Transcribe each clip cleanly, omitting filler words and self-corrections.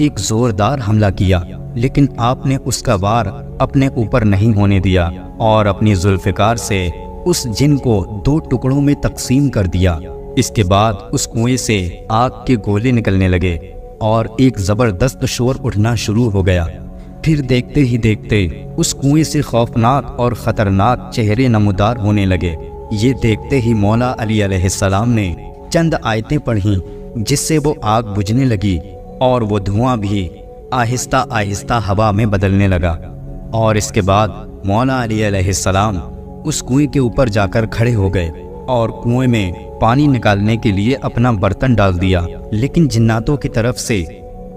ایک زوردار حملہ کیا، لیکن آپ نے اس کا وار اپنے اوپر نہیں ہونے دیا اور اپنی ذوالفقار سے اس جن کو 2 ٹکڑوں میں تقسیم کر دیا۔ اس کے بعد اس کنویں سے آگ کے گولے نکلنے لگے اور ایک زبردست شور اٹھنا شروع ہو گیا۔ پھر دیکھتے ہی دیکھتے اس کنویں سے خوفناک اور خطرناک چہرے نمودار ہونے لگے۔ یہ دیکھتے ہی مولا علی علیہ السلام نے چند آیتیں پڑھیں، جس سے وہ آگ بجھنے لگی اور وہ دھواں بھی آہستہ آہستہ ہوا میں بدلنے لگا۔ اور اس کے بعد مولا علی علیہ السلام اس کنویں کے اوپر جا کر کھڑے ہو گئے اور کنویں میں پانی نکالنے کے لیے اپنا برتن ڈال دیا، لیکن جناتوں کی طرف سے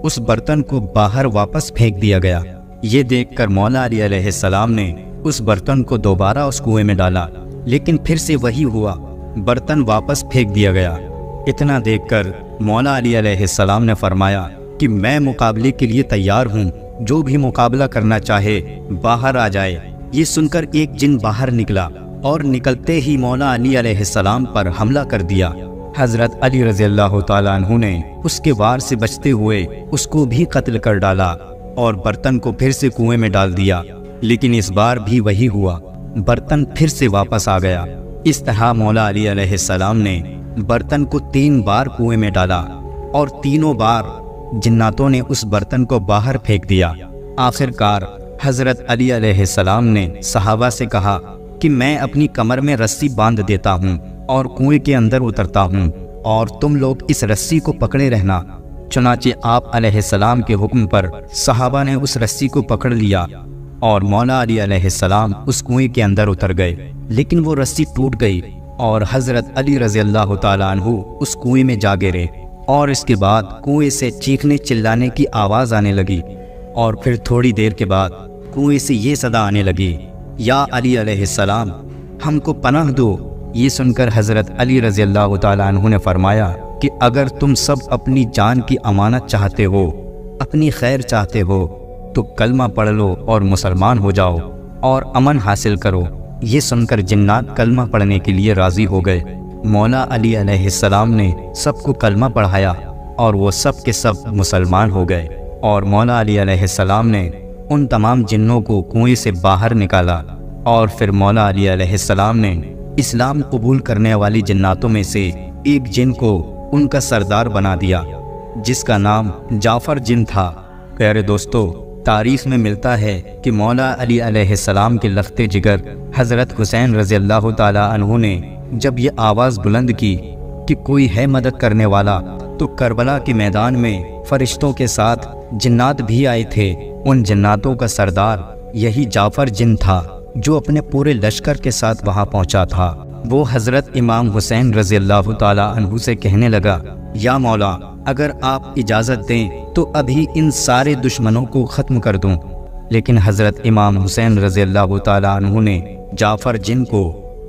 اس برتن کو باہر واپس پھینک دیا گیا۔ یہ دیکھ کر مولا علی علیہ السلام نے اس برتن کو دوبارہ اس کنویں میں ڈالا، لیکن پھر سے وہی ہوا، برتن واپس پھینک دیا گیا۔ اتنا دیکھ کر مولا علی علیہ السلام نے فرمایا کہ میں مقابلے کے لیے تیار ہوں، جو بھی مقابلہ کرنا چاہے باہر آ جائے۔ یہ سن کر ایک جن باہر نکلا اور نکلتے ہی مولا علی علیہ السلام پر حملہ کر دیا۔ حضرت علی رضی اللہ تعالیٰ عنہ نے اس کے وار سے بچتے ہوئے اس کو بھی قتل کر ڈالا اور برتن کو پھر سے کنویں میں ڈال دیا، لیکن اس بار بھی وہی ہوا، برتن پھر سے واپس آ گیا۔ اس طرح مولا علی علیہ السلام نے برتن کو 3 بار کنویں میں ڈالا اور تینوں بار جناتوں نے اس برتن کو باہر پھینک دیا۔ آخر کار حضرت علی علیہ السلام نے صحابہ سے کہا کہ میں اپنی کمر میں رسی باندھ دیتا ہوں اور کنویں کے اندر اترتا ہوں، اور تم لوگ اس رسی کو پکڑے رہنا۔ چنانچہ آپ علیہ السلام کے حکم پر صحابہ نے اس رسی کو پکڑ لیا اور مولا علی علیہ السلام اس کنویں کے اندر اتر گئے، لیکن وہ رسی ٹوٹ گئی اور حضرت علی رضی اللہ تعالیٰ عنہ اس کنویں میں جا گرے، اور اس کے بعد کنویں سے چیخنے چلانے کی آواز آنے لگی، اور پھر تھوڑی دیر کے بعد کنویں سے یہ صدا آنے لگی، یا علی علیہ السلام ہم کو پناہ دو۔ یہ سن کر حضرت علی رضی اللہ تعالیٰ عنہ نے فرمایا کہ اگر تم سب اپنی جان کی امانت چاہتے ہو، اپنی خیر چاہتے ہو، تو کلمہ پڑھ لو اور مسلمان ہو جاؤ اور امن حاصل کرو۔ یہ سن کر جنات کلمہ پڑھنے کے لیے راضی ہو گئے۔ مولا علی علیہ السلام نے سب کو کلمہ پڑھایا اور وہ سب کے سب مسلمان ہو گئے، اور مولا علی علیہ السلام نے ان تمام جنوں کو کنویں سے باہر نکالا، اور پھر مولا علی علیہ السلام نے اسلام قبول کرنے والی جناتوں میں سے ایک جن کو ان کا سردار بنا دیا، جس کا نام جعفر جن تھا۔ پیارے دوستو، تاریخ میں ملتا ہے کہ مولا علی علیہ السلام کے لخت جگر حضرت حسین رضی اللہ تعالیٰ عنہ نے جب یہ آواز بلند کی کہ کوئی ہے مدد کرنے والا، تو کربلا کے میدان میں فرشتوں کے ساتھ جنات بھی آئے تھے۔ ان جناتوں کا سردار یہی جعفر جن تھا، جو اپنے پورے لشکر کے ساتھ وہاں پہنچا تھا۔ وہ حضرت امام حسین رضی اللہ تعالیٰ عنہ سے کہنے لگا، یا مولا، اگر آپ اجازت دیں تو ابھی ان سارے دشمنوں کو ختم کر دوں۔ لیکن حضرت امام حسین رضی اللہ تعالیٰ عنہ نے جعفر جن کو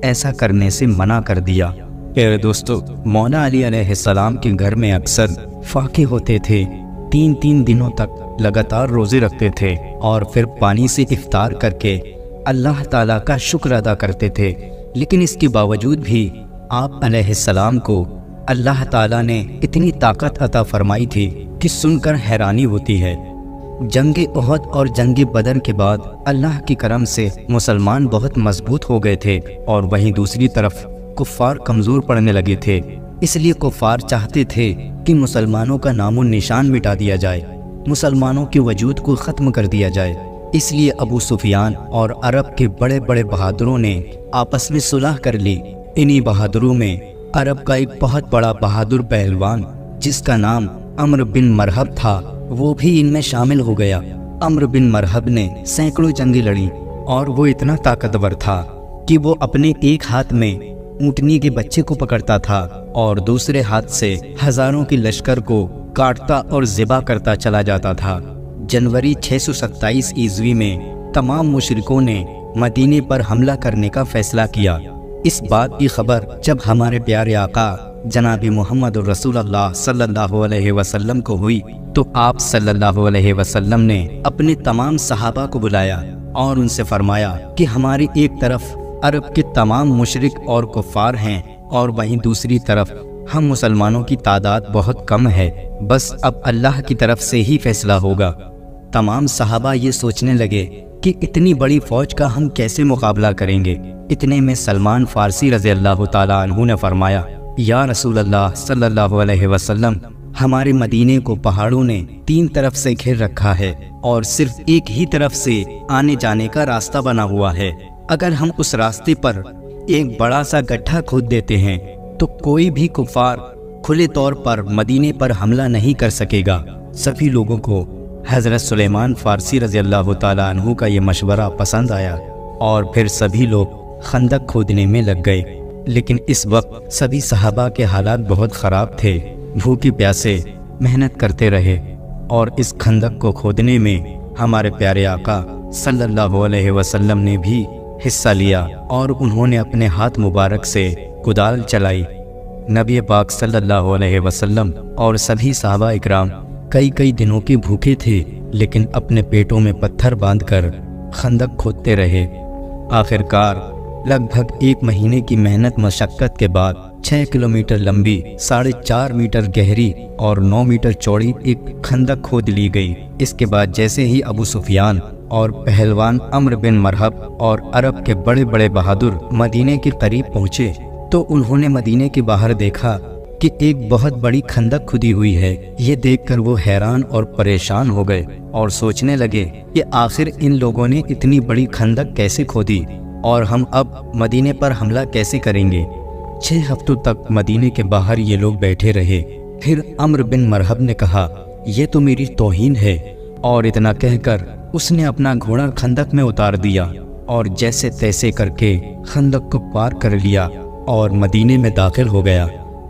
ایسا کرنے سے منع کر دیا۔ پیارے دوستو، مولا علی علیہ السلام کے گھر میں اکثر فاقے ہوتے تھے، 3 دنوں تک لگاتار روزے رکھتے تھے اور پھر پانی سے افطار کر کے اللہ تعالیٰ کا شکر ادا کرتے تھے۔ لیکن اس کے باوجود بھی آپ علیہ السلام کو اللہ تعالیٰ نے اتنی طاقت عطا فرمائی تھی کہ سن کر حیرانی ہوتی ہے۔ جنگ احد اور جنگ بدر کے بعد اللہ کی کرم سے مسلمان بہت مضبوط ہو گئے تھے، اور وہیں دوسری طرف کفار کمزور پڑنے لگے تھے۔ اس لیے کفار چاہتے تھے کہ مسلمانوں کا نام و نشان مٹا دیا جائے، مسلمانوں کے وجود کو ختم کر دیا جائے۔ اس لیے ابو سفیان اور عرب کے بڑے بڑے بہادروں نے آپس میں صلح کر لی۔ انہی بہادروں میں عرب کا ایک بہت بڑا بہادر پہلوان جس کا نام عمرو بن مرحب تھا، وہ بھی ان میں شامل ہو گیا۔ عمرو بن مرحب نے سینکڑوں جنگیں لڑیں، اور وہ اتنا طاقتور تھا کہ وہ اپنے ایک ہاتھ میں اونٹنی کے بچے کو پکڑتا تھا اور دوسرے ہاتھ سے ہزاروں کے لشکر کو کاٹتا اور ذبح کرتا چلا جاتا تھا۔ جنوری 627 عیسوی میں تمام مشرکوں نے مدینے پر حملہ کرنے کا فیصلہ کیا۔ اس بات کی خبر جب ہمارے پیارے آقا جناب محمد رسول اللہ صلی اللہ علیہ وسلم کو ہوئی، تو آپ صلی اللہ علیہ وسلم نے اپنے تمام صحابہ کو بلایا اور ان سے فرمایا کہ ہماری ایک طرف عرب کے تمام مشرک اور کفار ہیں، اور وہیں دوسری طرف ہم مسلمانوں کی تعداد بہت کم ہے، بس اب اللہ کی طرف سے ہی فیصلہ ہوگا۔ تمام صحابہ یہ سوچنے لگے کہ اتنی بڑی فوج کا ہم کیسے مقابلہ کریں گے۔ اتنے میں سلمان فارسی رضی اللہ تعالیٰ عنہ نے فرمایا، یا رسول اللہ صلی اللہ علیہ وسلم، ہمارے مدینے کو پہاڑوں نے 3 طرف سے گھیر رکھا ہے اور صرف ایک ہی طرف سے آنے جانے کا راستہ بنا ہوا ہے۔ اگر ہم اس راستے پر ایک بڑا سا گڈھا کھود دیتے ہیں تو کوئی بھی کفار کھلے طور پر مدینے پر حملہ نہیں کر سکے گا۔ سبھی لوگوں کو حضرت سلیمان فارسی رضی اللہ تعالیٰ عنہ کا یہ مشورہ پسند آیا اور پھر سبھی لوگ خندق کھودنے میں لگ گئے۔ لیکن اس وقت سبھی صحابہ کے حالات بہت خراب تھے، بھوکے پیاسے محنت کرتے رہے، اور اس خندق کو کھودنے میں ہمارے پیارے آقا صلی اللہ علیہ وسلم نے بھی حصہ لیا اور انہوں نے اپنے ہاتھ مبارک سے کدال چلائی۔ نبی پاک صلی اللہ علیہ وسلم اور سبھی صحابہ اکرام کئی دنوں کے بھوکے تھے، لیکن اپنے پیٹوں میں پتھر باندھ کر خندق کھودتے رہے۔ آخرکار لگ بھگ 1 مہینے کی محنت مشقت کے بعد 6 کلومیٹر لمبی، 4.5 میٹر گہری اور 9 میٹر چوڑی ایک خندق کھود لی گئی۔ اس کے بعد جیسے ہی ابو سفیان اور پہلوان عمرو بن مرحب اور عرب کے بڑے بڑے بہادر مدینے کے قریب پہنچے تو انہوں نے مدینے کے باہر دیکھا کہ ایک بہت بڑی خندق کھدی ہوئی ہے۔ یہ دیکھ کر وہ حیران اور پریشان ہو گئے اور سوچنے لگے کہ آخر ان لوگوں نے اتنی بڑی خندق کیسے کھودی اور ہم اب مدینے پر حملہ کیسے کریں گے۔ 6 ہفتوں تک مدینے کے باہر یہ لوگ بیٹھے رہے۔ پھر عمرو بن مرحب نے کہا، یہ تو میری توہین ہے، اور اتنا کہہ کر اس نے اپنا گھوڑا خندق میں اتار دیا اور جیسے تیسے کر کے خندق کو پار کر لیا اور مدینے میں داخل ہو گیا۔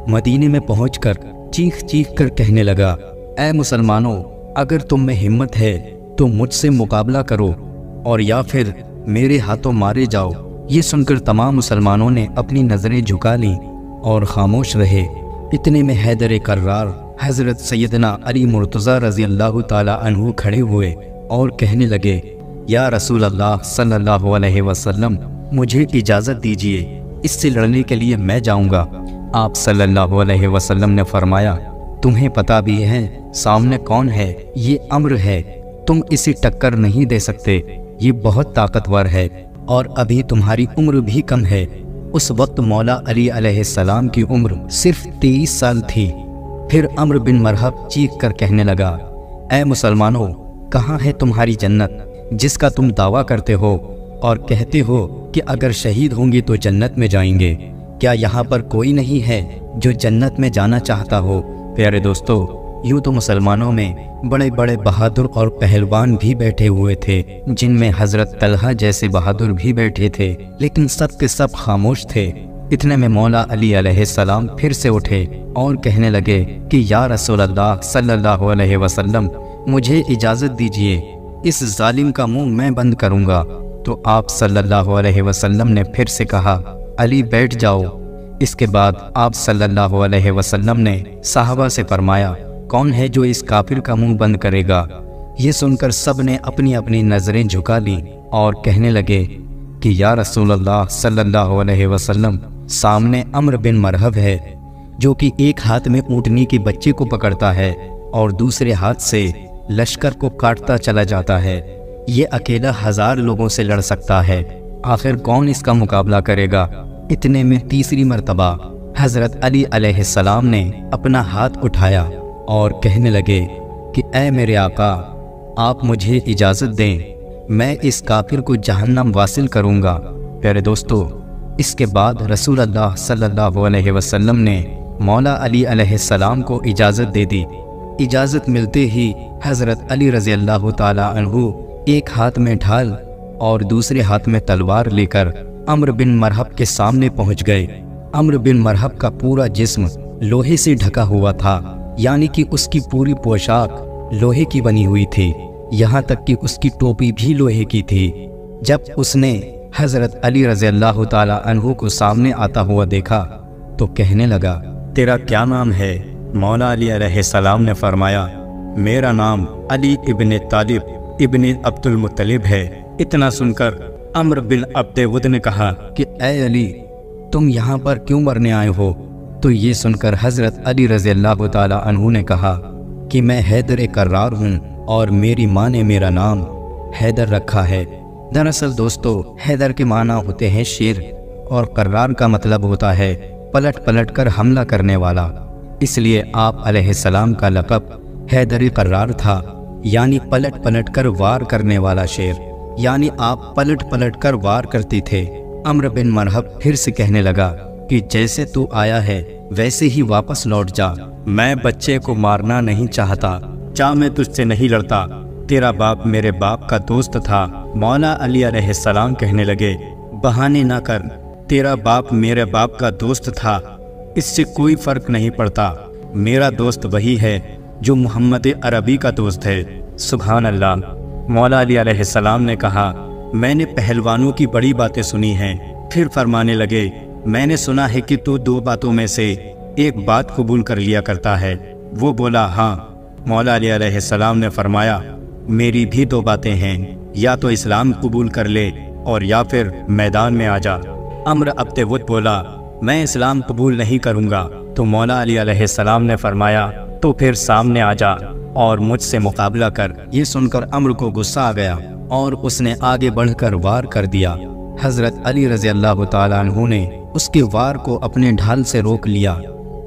مدینے میں پہنچ کر چیخ کر کہنے لگا، اے مسلمانوں، اگر تم میں ہمت ہے تو مجھ سے مقابلہ کرو اور یا پھر میرے ہاتھوں مارے جاؤ۔ یہ سن کر تمام مسلمانوں نے اپنی نظریں جھکا لیں اور خاموش رہے۔ اتنے میں حیدر کرار حضرت سیدنا علی مرتضیٰ رضی اللہ تعالیٰ عنہ کھڑے ہوئے اور کہنے لگے، یا رسول اللہ صلی اللہ علیہ وسلم، مجھے اجازت دیجیے، اس سے لڑنے کے لیے میں جاؤں گا۔ آپ صلی اللہ علیہ وسلم نے فرمایا، تمہیں پتہ بھی ہے سامنے کون ہے؟ یہ عمرو ہے، تم اسے ٹکر نہیں دے سکتے، یہ بہت طاقتور ہے اور ابھی تمہاری عمر بھی کم ہے۔ اس وقت مولا علی علیہ السلام کی عمر صرف 23 سال تھی۔ پھر عمرو بن مرحب چیخ کر کہنے لگا، اے مسلمانوں، کہاں ہے تمہاری جنت جس کا تم دعویٰ کرتے ہو اور کہتے ہو کہ اگر شہید ہوں گے تو جنت میں جائیں گے؟ کیا یہاں پر کوئی نہیں ہے جو جنت میں جانا چاہتا ہو؟ پیارے دوستو، یوں تو مسلمانوں میں بڑے بڑے بہادر اور پہلوان بھی بیٹھے ہوئے تھے، جن میں حضرت طلحہ جیسے بہادر بھی بیٹھے تھے، لیکن سب کے سب خاموش تھے۔ اتنے میں مولا علی علیہ السلام پھر سے اٹھے اور کہنے لگے کہ یا رسول اللہ صلی اللہ علیہ وسلم، مجھے اجازت دیجیے، اس ظالم کا منہ میں بند کروں گا۔ تو آپ صلی اللہ علیہ وسلم نے پھر سے کہا، علی بیٹھ جاؤ۔ اس کے بعد آپ صلی اللہ علیہ وسلم نے صحابہ سے فرمایا، کون ہے جو اس کافر کا منہ بند کرے گا؟ یہ سن کر سب نے اپنی اپنی نظریں جھکا لیں اور کہنے لگے کہ یا رسول اللہ صلی اللہ علیہ وسلم، سامنے عمرو بن مرحب ہے جو کہ ایک ہاتھ میں اونٹنی کے بچے کو پکڑتا ہے اور دوسرے ہاتھ سے لشکر کو کاٹتا چلا جاتا ہے۔ یہ اکیلا 1000 لوگوں سے لڑ سکتا ہے، آخر کون اس کا مقابلہ کرے گا؟ اتنے میں تیسری مرتبہ حضرت علی علیہ السلام نے اپنا ہاتھ اٹھایا اور کہنے لگے کہ اے میرے آقا، آپ مجھے اجازت دیں، میں اس کافر کو جہنم واصل کروں گا۔ پیارے دوستو، اس کے بعد رسول اللہ صلی اللہ علیہ وسلم نے مولا علی علیہ السلام کو اجازت دے دی۔ اجازت ملتے ہی حضرت علی رضی اللہ تعالیٰ عنہ ایک ہاتھ میں ڈھال اور دوسرے ہاتھ میں تلوار لے کر عمرو بن مرحب کے سامنے پہنچ گئے۔ عمرو بن مرحب کا پورا جسم لوہے سے ڈھکا ہوا تھا، یعنی کہ اس کی پوری پوشاک لوہے کی بنی ہوئی تھی، یہاں تک کہ اس کی ٹوپی بھی لوہے کی تھی۔ جب اس نے حضرت علی رضی اللہ تعالیٰ عنہ کو سامنے آتا ہوا دیکھا تو کہنے لگا، تیرا کیا نام ہے؟ مولا علی علیہ السلام نے فرمایا، میرا نام علی ابن طالب ابن عبد المطلب ہے۔ اتنا سن کر عمرو بن عبد ود نے کہا کہ اے علی، تم یہاں پر کیوں مرنے آئے ہو؟ تو یہ سن کر حضرت علی رضی اللہ تعالی عنہ نے کہا کہ میں حیدر کرار ہوں اور میری ماں نے میرا نام حیدر رکھا ہے۔ دراصل دوستو، حیدر کے معنی ہوتے ہیں شیر، اور کرار کا مطلب ہوتا ہے پلٹ پلٹ کر حملہ کرنے والا۔ اس لیے آپ علیہ السلام کا لقب حیدر کرار تھا، یعنی پلٹ پلٹ کر وار کرنے والا شیر، یعنی آپ پلٹ پلٹ کر وار کرتی تھے۔ عمرو بن مرحب پھر سے کہنے لگا کہ جیسے تو آیا ہے ویسے ہی واپس لوٹ جا، میں بچے کو مارنا نہیں چاہتا، جا میں تجھ سے نہیں لڑتا، تیرا باپ میرے باپ کا دوست تھا۔ مولا علی علیہ السلام کہنے لگے بہانے نہ کر، تیرا باپ میرے باپ کا دوست تھا، اس سے کوئی فرق نہیں پڑتا، میرا دوست وہی ہے جو محمد عربی کا دوست ہے۔ سبحان اللہ۔ مولا علی علیہ السلام نے کہا میں نے پہلوانوں کی بڑی باتیں سنی ہیں۔ پھر فرمانے لگے میں نے سنا ہے کہ تو دو باتوں میں سے ایک بات قبول کر لیا کرتا ہے۔ وہ بولا ہاں۔ مولا علی علیہ السلام نے فرمایا میری بھی دو باتیں ہیں، یا تو اسلام قبول کر لے اور یا پھر میدان میں آ جا۔ عمرو ابن وط بولا میں اسلام قبول نہیں کروں گا۔ تو مولا علی علیہ السلام نے فرمایا تو پھر سامنے آ جا اور مجھ سے مقابلہ کر۔ یہ سن کر عمرو کو غصہ آ گیا اور اس نے آگے بڑھ کر وار کر دیا۔ حضرت علی رضی اللہ تعالیٰ عنہ نے اس کے وار کو اپنے ڈھال سے روک لیا۔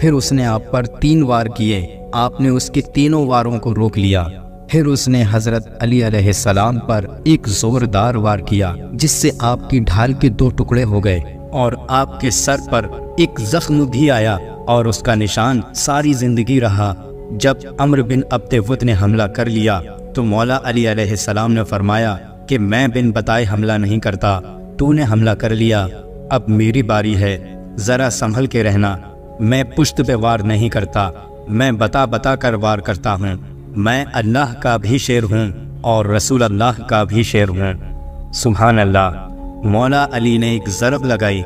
پھر اس نے آپ پر 3 وار کیے، آپ نے اس کے تینوں واروں کو روک لیا۔ پھر اس نے حضرت علی علیہ السلام پر ایک زوردار وار کیا جس سے آپ کی ڈھال کے 2 ٹکڑے ہو گئے اور آپ کے سر پر ایک زخم بھی آیا اور اس کا نشان ساری زندگی رہا۔ جب عمرو بن ابن وط نے حملہ کر لیا تو مولا علی علیہ السلام نے فرمایا کہ میں بن بتائے حملہ نہیں کرتا، تو نے حملہ کر لیا، اب میری باری ہے، ذرا سنبھل کے رہنا، میں پشت پہ وار نہیں کرتا، میں بتا بتا کر وار کرتا ہوں، میں اللہ کا بھی شیر ہوں اور رسول اللہ کا بھی شیر ہوں۔ سبحان اللہ۔ مولا علی نے ایک ضرب لگائی،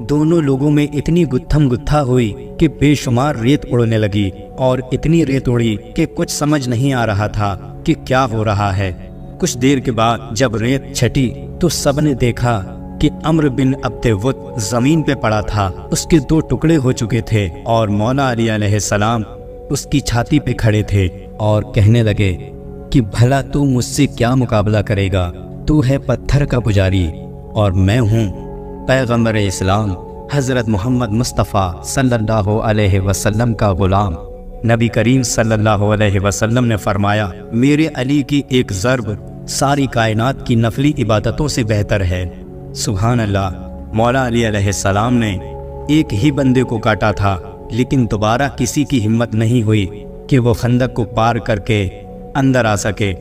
دونوں لوگوں میں اتنی گتھم گتھا ہوئی کہ بے شمار ریت اڑنے لگی، اور اتنی ریت اڑی کہ کچھ سمجھ نہیں آ رہا تھا کہ کیا ہو رہا ہے۔ کچھ دیر کے بعد جب ریت چھٹی تو سب نے دیکھا کہ عمرو بن ابن وط زمین پہ پڑا تھا، اس کے 2 ٹکڑے ہو چکے تھے، اور مولا علی علیہ السلام اس کی چھاتی پہ کھڑے تھے اور کہنے لگے کہ بھلا تو مجھ سے کیا مقابلہ کرے گا، تو ہے پتھر کا پجاری اور میں ہوں پیغمبر اسلام حضرت محمد مصطفیٰ صلی اللہ علیہ وسلم کا غلام۔ نبی کریم صلی اللہ علیہ وسلم نے فرمایا میرے علی کی ایک ضرب ساری کائنات کی نفلی عبادتوں سے بہتر ہے۔ سبحان اللہ۔ مولا علی علیہ السلام نے ایک ہی بندے کو کاٹا تھا، لیکن دوبارہ کسی کی ہمت نہیں ہوئی کہ وہ خندق کو پار کر کے اندر آ سکے۔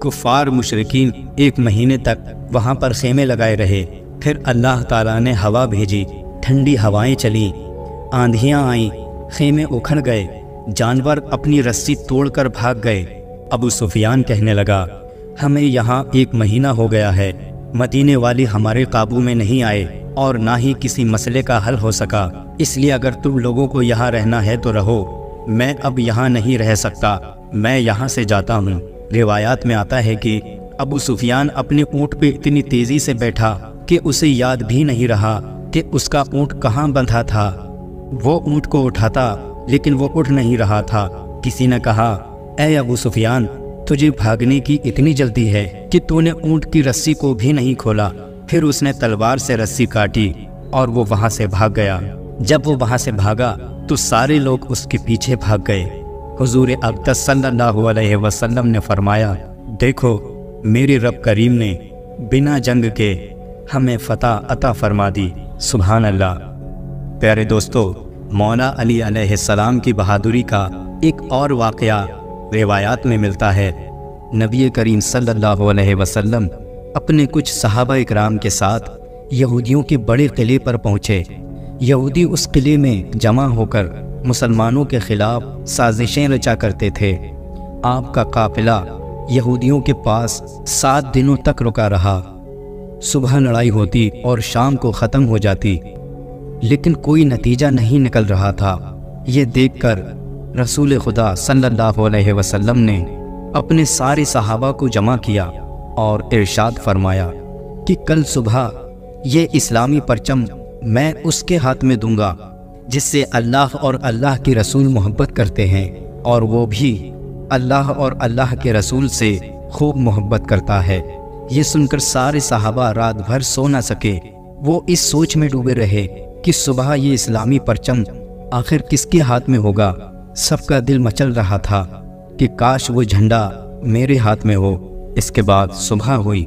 کفار مشرکین 1 مہینے تک وہاں پر خیمے لگائے رہے۔ پھر اللہ تعالیٰ نے ہوا بھیجی، ٹھنڈی ہوائیں چلیں، آندھیاں آئیں، خیمے اکھڑ گئے، جانور اپنی رسی توڑ کر بھاگ گئے۔ ابو سفیان کہنے لگا ہمیں یہاں 1 مہینہ ہو گیا ہے، مدینے والی ہمارے قابو میں نہیں آئے اور نہ ہی کسی مسئلے کا حل ہو سکا، اس لیے اگر تم لوگوں کو یہاں رہنا ہے تو رہو، میں اب یہاں نہیں رہ سکتا، میں یہاں سے جاتا ہوں۔ روایات میں آتا ہے کہ ابو سفیان اپنے اونٹ پہ اتنی تیزی سے بیٹھا کہ اسے یاد بھی نہیں رہا کہ اس کا اونٹ کہاں بندھا تھا۔ وہ اونٹ کو اٹھاتا لیکن وہ اٹھ نہیں رہا تھا۔ کسی نے کہا اے ابو سفیان، تجھے بھاگنے کی اتنی جلدی ہے کہ تو نے اونٹ کی رسی کو بھی نہیں کھولا۔ پھر اس نے تلوار سے رسی کاٹی اور وہ وہاں سے بھاگ گیا۔ جب وہ وہاں سے بھاگا تو سارے لوگ اس کے پیچھے بھاگ گئے۔ حضور اقدس صلی اللہ علیہ وسلم نے فرمایا دیکھو میرے رب کریم نے بنا جنگ کے ہمیں فتح عطا فرما دی۔ سبحان اللہ۔ پیارے دوستو، مولا علی علیہ السلام کی بہادری کا ایک اور واقعہ روایات میں ملتا ہے۔ نبی کریم صلی اللہ علیہ وسلم اپنے کچھ صحابہ اکرام کے ساتھ یہودیوں کے بڑے قلعے پر پہنچے۔ یہودی اس قلعے میں جمع ہو کر مسلمانوں کے خلاف سازشیں رچا کرتے تھے۔ آپ کا قافلہ یہودیوں کے پاس 7 دنوں تک رکا رہا۔ صبح لڑائی ہوتی اور شام کو ختم ہو جاتی، لیکن کوئی نتیجہ نہیں نکل رہا تھا۔ یہ دیکھ کر رسول خدا صلی اللہ علیہ وسلم نے اپنے سارے صحابہ کو جمع کیا اور ارشاد فرمایا کہ کل صبح یہ اسلامی پرچم میں اس کے ہاتھ میں دوں گا جس سے اللہ اور اللہ کے رسول محبت کرتے ہیں، اور وہ بھی اللہ اور اللہ کے رسول سے خوب محبت کرتا ہے۔ یہ سن کر سارے صحابہ رات بھر سو نہ سکے۔ وہ اس سوچ میں ڈوبے رہے کہ صبح یہ اسلامی پرچم آخر کس کے ہاتھ میں ہوگا۔ سب کا دل مچل رہا تھا کہ کاش وہ جھنڈا میرے ہاتھ میں ہو۔ اس کے بعد صبح ہوئی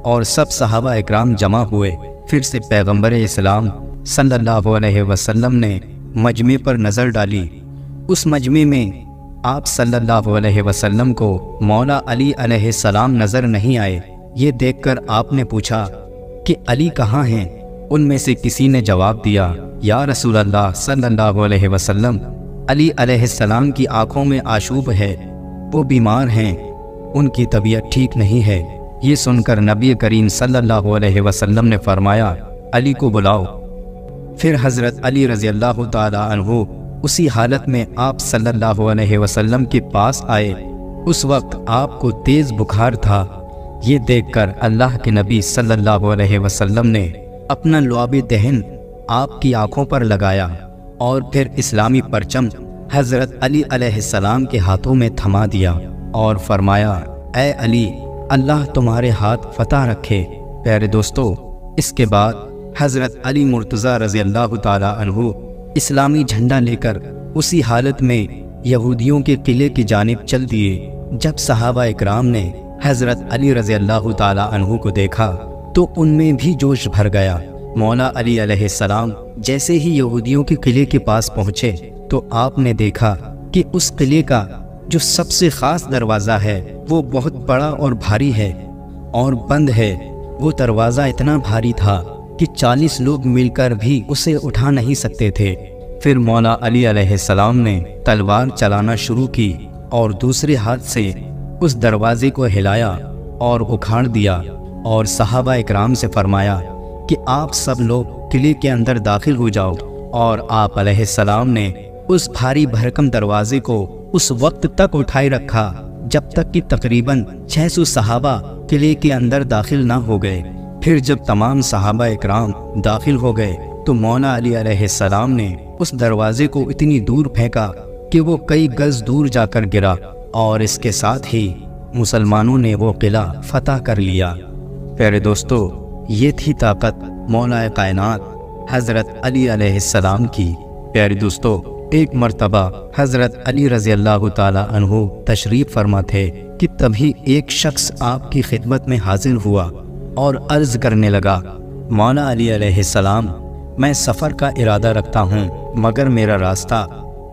اور سب صحابہ اکرام جمع ہوئے۔ پھر سے پیغمبر اسلام صلی اللہ علیہ وسلم نے مجمع پر نظر ڈالی۔ اس مجمع میں آپ صلی اللہ علیہ وسلم کو مولا علی علیہ السلام نظر نہیں آئے۔ یہ دیکھ کر آپ نے پوچھا کہ علی کہاں ہیں؟ ان میں سے کسی نے جواب دیا، یا رسول اللہ صلی اللہ علیہ وسلم، علی علیہ السلام کی آنکھوں میں آشوب ہے، وہ بیمار ہیں، ان کی طبیعت ٹھیک نہیں ہے۔ یہ سن کر نبی کریم صلی اللہ علیہ وسلم نے فرمایا، علی کو بلاؤ۔ پھر حضرت علی رضی اللہ تعالی عنہ اسی حالت میں آپ صلی اللہ علیہ وسلم کے پاس آئے۔ اس وقت آپ کو تیز بخار تھا۔ یہ دیکھ کر اللہ کے نبی صلی اللہ علیہ وسلم نے اپنا لعاب دہن آپ کی آنکھوں پر لگایا اور پھر اسلامی پرچم حضرت علی علیہ السلام کے ہاتھوں میں تھما دیا اور فرمایا، اے علی، اللہ تمہارے ہاتھ فتح رکھے۔ پیارے دوستو، اس کے بعد حضرت علی مرتضیٰ رضی اللہ تعالی عنہ اسلامی جھنڈا لے کر اسی حالت میں یہودیوں کے قلعے کی جانب چل دیے۔ جب صحابہ اکرام نے حضرت علی رضی اللہ تعالی عنہ کو دیکھا تو ان میں بھی جوش بھر گیا۔ مولا علی علیہ السلام جیسے ہی یہودیوں کے قلعے کے پاس پہنچے تو آپ نے دیکھا کہ اس قلعے کا جو سب سے خاص دروازہ ہے وہ بہت بڑا اور بھاری ہے اور بند ہے۔ وہ دروازہ اتنا بھاری تھا کہ 40 لوگ مل کر بھی اسے اٹھا نہیں سکتے تھے۔ پھر مولا علی علیہ السلام نے تلوار چلانا شروع کی اور دوسرے ہاتھ سے اس دروازے کو ہلایا اور اکھاڑ دیا اور صحابہ اکرام سے فرمایا کہ آپ سب لوگ قلعے کے اندر داخل ہو جاؤ، اور آپ علیہ السلام نے اس بھاری بھرکم دروازے کو اس وقت تک اٹھائے رکھا جب تک کہ تقریباً 600 صحابہ قلعے کے اندر داخل نہ ہو گئے۔ پھر جب تمام صحابہ اکرام داخل ہو گئے تو مولا علی علیہ السلام نے اس دروازے کو اتنی دور پھینکا کہ وہ کئی گز دور جا کر گرا، اور اس کے ساتھ ہی مسلمانوں نے وہ قلعہ فتح کر لیا۔ پیارے دوستو، یہ تھی طاقت مولا کائنات حضرت علی علیہ السلام کی۔ پیارے دوستو، ایک مرتبہ حضرت علی رضی اللہ تعالی عنہ تشریف فرما تھے کہ تبھی ایک شخص آپ کی خدمت میں حاضر ہوا اور عرض کرنے لگا، مولا علی علیہ السلام، میں سفر کا ارادہ رکھتا ہوں مگر میرا راستہ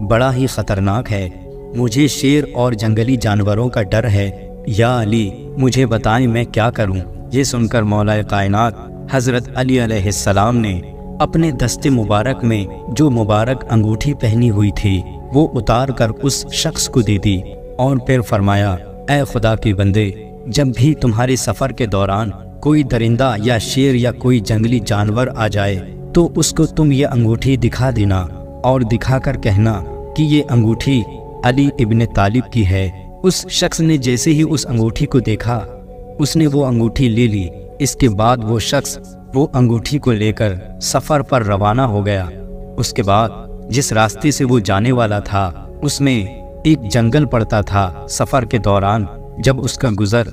بڑا ہی خطرناک ہے، مجھے شیر اور جنگلی جانوروں کا ڈر ہے، یا علی مجھے بتائیں میں کیا کروں۔ یہ سن کر مولا کائنات حضرت علی علیہ السلام نے اپنے دست مبارک میں جو مبارک انگوٹھی پہنی ہوئی تھی وہ اتار کر اس شخص کو دے دی اور پھر فرمایا، اے خدا کے بندے، جب بھی تمہارے سفر کے دوران کوئی درندہ یا شیر یا کوئی جنگلی جانور آ جائے تو اس کو تم یہ انگوٹھی دکھا دینا اور دکھا کر کہنا کہ یہ انگوٹھی علی ابن طالب کی ہے۔ اس شخص نے جیسے ہی اس انگوٹھی کو دیکھا اس نے وہ انگوٹھی لے لی۔ اس کے بعد وہ شخص وہ انگوٹھی کو لے کر سفر پر روانہ ہو گیا۔ اس کے بعد جس راستے سے وہ جانے والا تھا اس میں ایک جنگل پڑتا تھا۔ سفر کے دوران جب اس کا گزر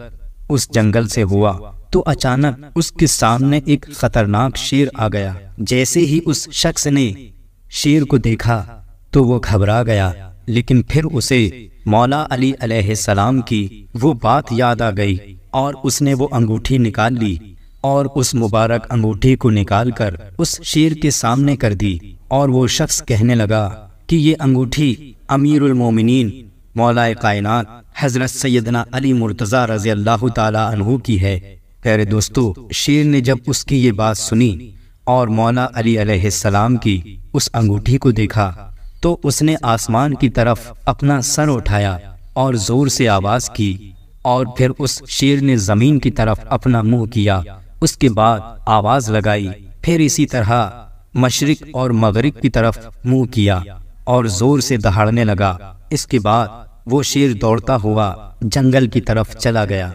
اس جنگل سے ہوا تو اچانک اس کے سامنے ایک خطرناک شیر آ گیا۔ جیسے ہی اس شخص نے شیر کو دیکھا تو وہ گھبرا گیا، لیکن پھر اسے مولا علی علیہ السلام کی وہ بات یاد آ گئی اور اس نے وہ انگوٹھی نکال لی اور اس مبارک انگوٹھی کو نکال کر اس شیر کے سامنے کر دی، اور وہ شخص کہنے لگا کہ یہ انگوٹھی امیر المومنین مولا کائنات حضرت سیدنا علی مرتضیٰ رضی اللہ تعالی عنہ کی ہے۔ پیارے دوستو، شیر نے جب اس کی یہ بات سنی اور مولا علی علیہ السلام کی اس انگوٹھی کو دیکھا تو اس نے آسمان کی طرف اپنا سر اٹھایا اور زور سے آواز کی، اور پھر اس شیر نے زمین کی طرف اپنا منہ کیا۔ اس کے بعد آواز لگائی، پھر اسی طرح مشرق اور مغرب کی طرف منہ کیا اور زور سے دہاڑنے لگا۔ اس کے بعد وہ شیر دوڑتا ہوا جنگل کی طرف چلا گیا۔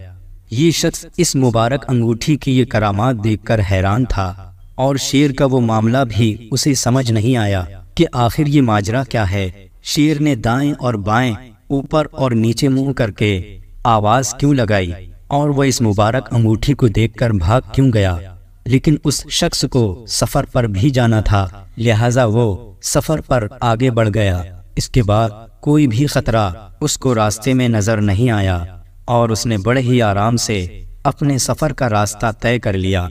یہ شخص اس مبارک انگوٹھی کی یہ کرامات دیکھ کر حیران تھا، اور شیر کا وہ معاملہ بھی اسے سمجھ نہیں آیا۔ کہ آخر یہ ماجرا کیا ہے؟ شیر نے دائیں اور بائیں، اوپر اور نیچے منہ کر کے آواز کیوں لگائی، اور وہ اس مبارک انگوٹھی کو دیکھ کر بھاگ کیوں گیا؟ لیکن اس شخص کو سفر پر بھی جانا تھا، لہٰذا وہ سفر پر آگے بڑھ گیا۔ اس کے بعد کوئی بھی خطرہ اس کو راستے میں نظر نہیں آیا، اور اس نے بڑے ہی آرام سے اپنے سفر کا راستہ طے کر لیا۔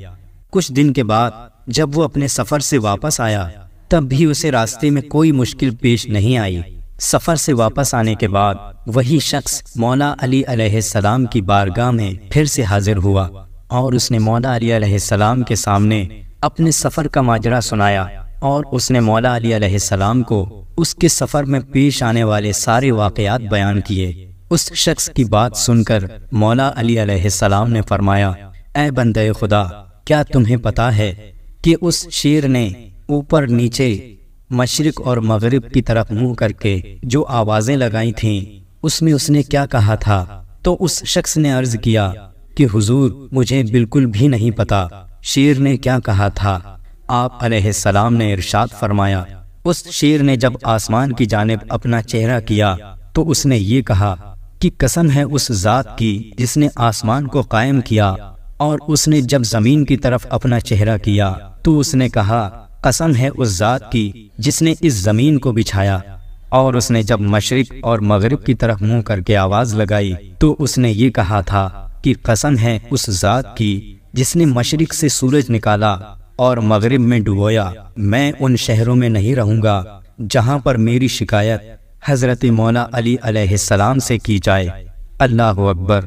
کچھ دن کے بعد جب وہ اپنے سفر سے واپس آیا، تب بھی اسے راستے میں کوئی مشکل پیش نہیں آئی۔ سفر سے واپس آنے کے بعد وہی شخص مولا علی علیہ السلام کی بارگاہ میں پھر سے حاضر ہوا، اور اس نے مولا علی علیہ السلام کے سامنے اپنے سفر کا ماجرا سنایا، اور اس نے مولا علی علیہ السلام کو اس کے سفر میں پیش آنے والے سارے واقعات بیان کیے۔ اس شخص کی بات سن کر مولا علی علیہ السلام نے فرمایا، اے بندے خدا، کیا تمہیں پتا ہے کہ اس شیر نے اوپر نیچے، مشرق اور مغرب کی طرف منہ کر کے جو آوازیں لگائی تھیں، اس میں اس نے کیا کہا تھا؟ تو اس شخص نے عرض کیا کہ حضور، مجھے بالکل بھی نہیں پتا شیر نے کیا کہا تھا۔ آپ علیہ السلام نے ارشاد فرمایا، اس شیر نے جب آسمان کی جانب اپنا چہرہ کیا تو اس نے یہ کہا کہ قسم ہے اس ذات کی جس نے آسمان کو قائم کیا، اور اس نے جب زمین کی طرف اپنا چہرہ کیا تو اس نے کہا، قسم ہے اس ذات کی جس نے اس زمین کو بچھایا، اور اس نے جب مشرق اور مغرب کی طرف منہ کر کے آواز لگائی تو اس نے یہ کہا تھا کہ قسم ہے اس ذات کی جس نے مشرق سے سورج نکالا اور مغرب میں ڈبویا، میں ان شہروں میں نہیں رہوں گا جہاں پر میری شکایت حضرت مولا علی علیہ السلام سے کی جائے۔ اللہ اکبر!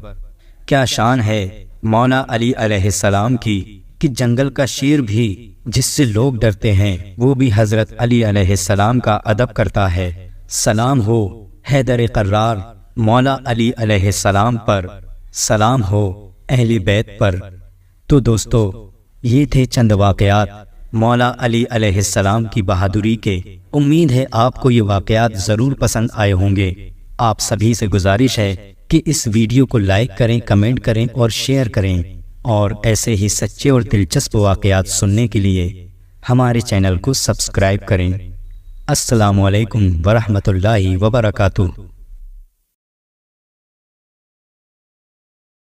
کیا شان ہے مولا علی علیہ السلام کی کہ جنگل کا شیر بھی جس سے لوگ ڈرتے ہیں وہ بھی حضرت علی علیہ السلام کا ادب کرتا ہے۔ سلام ہو حیدر قرار مولا علی علیہ السلام پر، سلام ہو اہل بیت پر۔ تو دوستو، یہ تھے چند واقعات مولا علی علیہ السلام کی بہادری کے۔ امید ہے آپ کو یہ واقعات ضرور پسند آئے ہوں گے۔ آپ سبھی سے گزارش ہے کہ اس ویڈیو کو لائک کریں، کمنٹ کریں اور شیئر کریں، اور ایسے ہی سچے اور دلچسپ واقعات سننے کے لیے ہمارے چینل کو سبسکرائب کریں۔ السلام علیکم ورحمۃ اللہ وبرکاتہ۔